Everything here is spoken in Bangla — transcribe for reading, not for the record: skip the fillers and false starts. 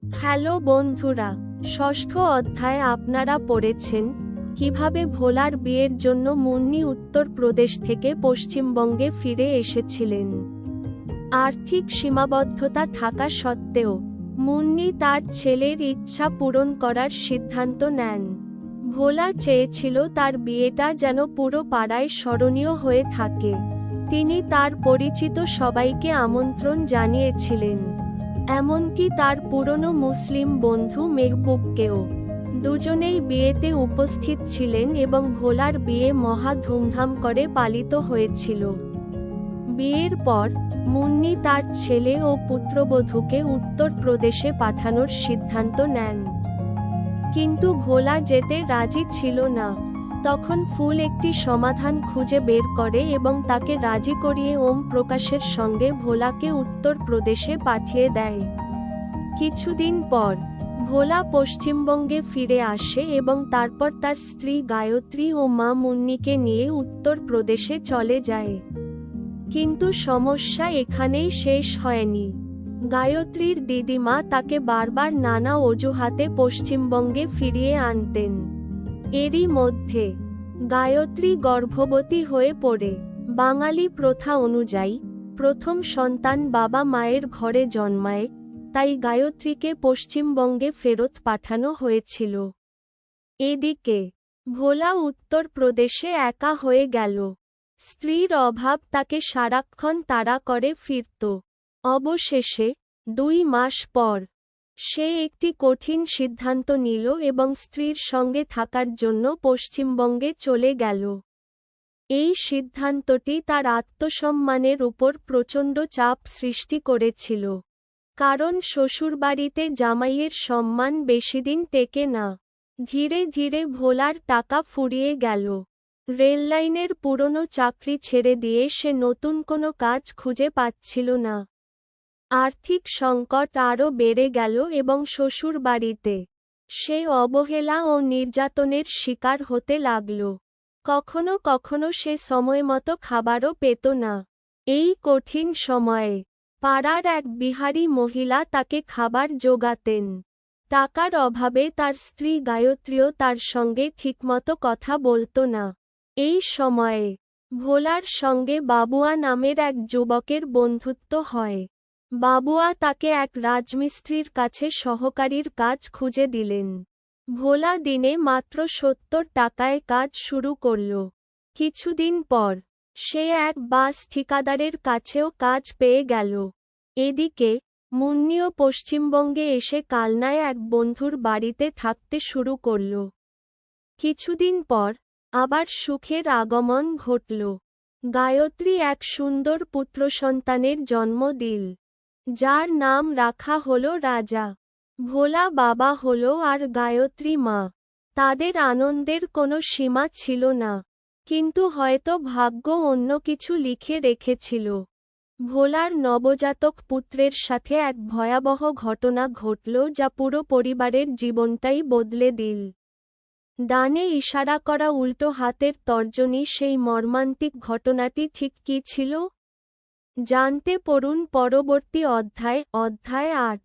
হ্যালো বন্ধুরা, ষষ্ঠ অধ্যায়ে আপনারা পড়েছেন কিভাবে ভোলার বিয়ের জন্য মুন্নি উত্তরপ্রদেশ থেকে পশ্চিমবঙ্গে ফিরে এসেছিলেন। আর্থিক সীমাবদ্ধতা থাকা সত্ত্বেও মুন্নি তার ছেলের ইচ্ছা পূরণ করার সিদ্ধান্ত নেন। ভোলা চেয়েছিল তার বিয়েটা যেন পুরো পাড়ায় স্মরণীয় হয়ে থাকে। তিনি তার পরিচিত সবাইকে আমন্ত্রণ জানিয়েছিলেন, এমনকি তার পুরনো মুসলিম বন্ধু মেহবুবকেও। দুজনেই বিয়েতে উপস্থিত ছিলেন এবং ভোলার বিয়ে মহা ধুমধাম করে পালিত হয়েছিল। বিয়ের পর মুন্নি তার ছেলে ও পুত্রবধূকে উত্তরপ্রদেশে পাঠানোর সিদ্ধান্ত নেন, কিন্তু ভোলা যেতে রাজি ছিল না। তখন ফুল একটি সমাধান খুঁজে বের করে এবং তাকে রাজি করিয়ে ওম প্রকাশের সঙ্গে ভোলাকে উত্তরপ্রদেশে পাঠিয়ে দেয়। কিছুদিন পর ভোলা পশ্চিমবঙ্গে ফিরে আসে এবং তারপর তার স্ত্রী গায়ত্রী ও মা মুন্নিকে নিয়ে উত্তরপ্রদেশে চলে যায়। কিন্তু সমস্যা এখানেই শেষ হয়নি। গায়ত্রীর দিদিমা তাকে বারবার নানা অজুহাতে পশ্চিমবঙ্গে ফিরিয়ে আনতেন। এরই মধ্যে গায়ত্রী গর্ভবতী হয়ে পড়ে। বাঙালি প্রথা অনুযায়ী প্রথম সন্তান বাবা মায়ের ঘরে জন্মায়, তাই গায়ত্রীকে পশ্চিমবঙ্গে ফেরত পাঠানো হয়েছিল। এদিকে ভোলা উত্তরপ্রদেশে একা হয়ে গেল। স্ত্রীর অভাব তাকে সারাক্ষণ তাড়া করে ফিরত। অবশেষে 2 মাস পর সে একটি কঠিন সিদ্ধান্ত নিল এবং স্ত্রীর সঙ্গে থাকার জন্য পশ্চিমবঙ্গে চলে গেল। এই সিদ্ধান্তটি তার আত্মসম্মানের উপর প্রচণ্ড চাপ সৃষ্টি করেছিল, কারণ শ্বশুরবাড়িতে জামাইয়ের সম্মান বেশিদিন টেকে না। ধীরে ধীরে ভোলার টাকা ফুরিয়ে গেল। রেললাইনের পুরনো চাকরি ছেড়ে দিয়ে সে নতুন কোনো কাজ খুঁজে পাচ্ছিল না। আর্থিক সংকট আরও বেড়ে গেল এবং শ্বশুরবাড়িতে সে অবহেলা ও নির্যাতনের শিকার হতে লাগল। কখনো কখনো সে সময়মতো খাবারও পেত না। এই কঠিন সময়ে পাড়ার এক বিহারী মহিলা তাকে খাবার জোগাতেন। টাকার অভাবে তার স্ত্রী গায়ত্রীও তার সঙ্গে ঠিকমতো কথা বলত না। এই সময়ে ভোলার সঙ্গে বাবুয়া নামের এক যুবকের বন্ধুত্ব হয়। বাবুয়া তাকে এক রাজমিস্ত্রির কাছে সহকারীর কাজ খুঁজে দিলেন। ভোলা দিনে মাত্র 70 টাকায় কাজ শুরু করল। কিছুদিন পর সে এক বাস ঠিকাদারের কাছেও কাজ পেয়ে গেল। এদিকে মুন্নিও পশ্চিমবঙ্গে এসে কালনায় এক বন্ধুর বাড়িতে থাকতে শুরু করল। কিছুদিন পর আবার সুখের আগমন ঘটল। গায়ত্রী এক সুন্দর পুত্রসন্তানের জন্ম দিল, যার নাম রাখা হল রাজা। ভোলা বাবা হল আর গায়ত্রী মা। তাদের আনন্দের কোনো সীমা ছিল না, কিন্তু হয়তো ভাগ্য অন্য কিছু লিখে রেখেছিল। ভোলার নবজাতক পুত্রের সাথে এক ভয়াবহ ঘটনা ঘটল, যা পুরো পরিবারের জীবনটাই বদলে দিল। ডানে ইশারা করা উল্টো হাতের তর্জনী, সেই মর্মান্তিক ঘটনাটি ঠিক কী ছিল? জানতে পড়ুন পরবর্তী অধ্যায় 8।